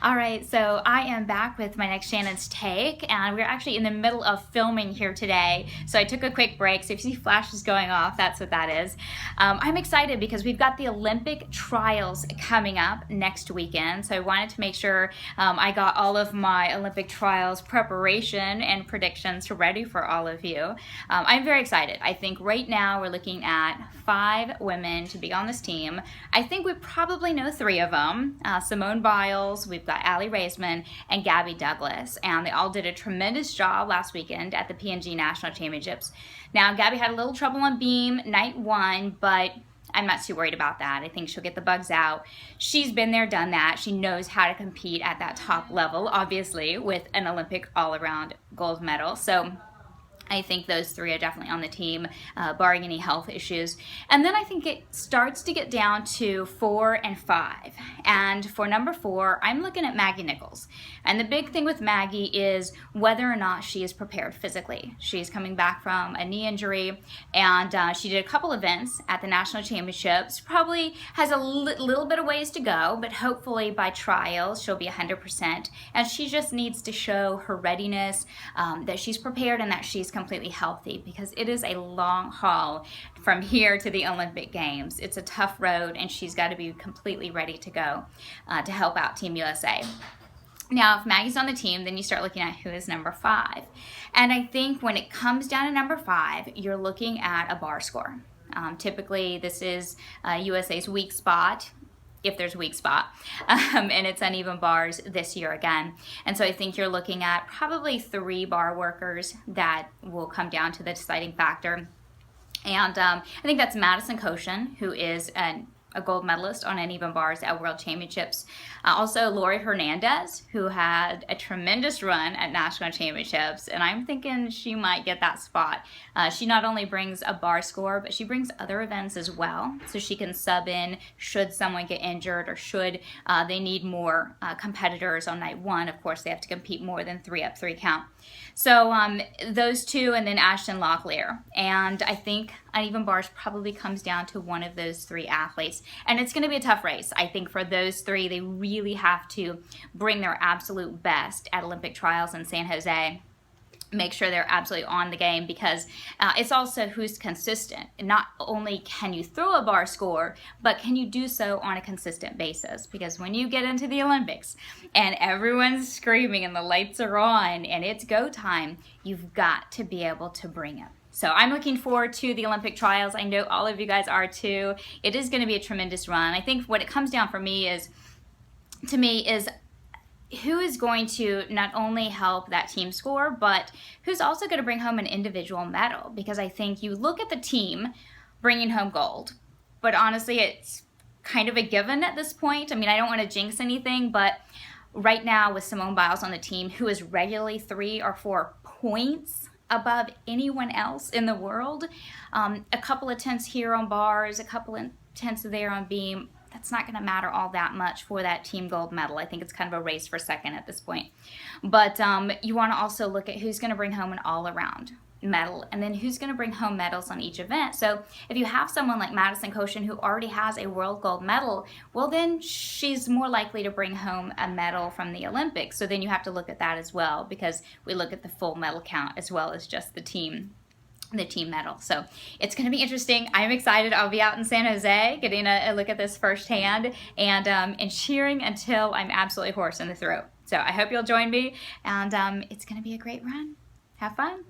All right, so I am back with my next Shannon's Take, and we're actually in the middle of filming here today. So I took a quick break. So if you see flashes going off, that's what that is. I'm excited because we've got the Olympic trials coming up next weekend. So I wanted to make sure I got all of my Olympic trials preparation and predictions ready for all of you. I'm very excited. I think right now we're looking at 5 women to be on this team. I think we probably know 3 of them. Simone Biles, we've got Allie Raisman, and Gabby Douglas. And they all did a tremendous job last weekend at the P&G National Championships. Now, Gabby had a little trouble on beam night 1, but I'm not too worried about that. I think she'll get the bugs out. She's been there, done that. She knows how to compete at that top level, obviously, with an Olympic all-around gold medal. So I think those 3 are definitely on the team, barring any health issues. And then I think it starts to get down to 4 and 5. And for number 4, I'm looking at Maggie Nichols. And the big thing with Maggie is whether or not she is prepared physically. She's coming back from a knee injury, and she did a couple events at the National Championships. Probably has a little bit of ways to go, but hopefully by trials she'll be 100%. And she just needs to show her readiness, that she's prepared and that she's completely healthy, because it is a long haul from here to the Olympic Games. It's a tough road, and she's got to be completely ready to go to help out Team USA. Now, if Maggie's on the team, then you start looking at who is number 5. And I think when it comes down to number 5, you're looking at a bar score. Typically, this is USA's weak spot, if there's a weak spot, and it's uneven bars this year again. And so I think you're looking at probably 3 bar workers that will come down to the deciding factor. And I think that's Madison Koshin, who is a gold medalist on uneven bars at World Championships. Also, Lori Hernandez, who had a tremendous run at National Championships, and I'm thinking she might get that spot. She not only brings a bar score, but she brings other events as well, so she can sub in should someone get injured or should they need more competitors on night 1. Of course, they have to compete more than 3 up 3 count. So those 2, and then Ashton Locklear. And I think uneven bars probably comes down to one of those 3 athletes. And it's going to be a tough race. I think for those 3, they really have to bring their absolute best at Olympic trials in San Jose. Make sure they're absolutely on the game, because it's also who's consistent. And not only can you throw a bar score, but can you do so on a consistent basis? Because when you get into the Olympics and everyone's screaming and the lights are on and it's go time, you've got to be able to bring it. So I'm looking forward to the Olympic trials. I know all of you guys are too. It is going to be a tremendous run. I think what it comes down for me is, who is going to not only help that team score, but who's also going to bring home an individual medal? Because I think you look at the team bringing home gold, but honestly, it's kind of a given at this point. I mean, I don't want to jinx anything, but right now with Simone Biles on the team, who is regularly 3 or 4 points above anyone else in the world, a couple of tenths here on bars, a couple of tenths there on beam, that's not going to matter all that much for that team gold medal. I think it's kind of a race for second at this point. But you want to also look at who's going to bring home an all-around medal, and then who's going to bring home medals on each event. So if you have someone like Madison Koshin, who already has a world gold medal, well, then she's more likely to bring home a medal from the Olympics. So then you have to look at that as well, because we look at the full medal count as well as just the team medal. So it's going to be interesting. I'm excited. I'll be out in San Jose getting a look at this firsthand, and cheering until I'm absolutely hoarse in the throat. So I hope you'll join me, and it's going to be a great run. Have fun.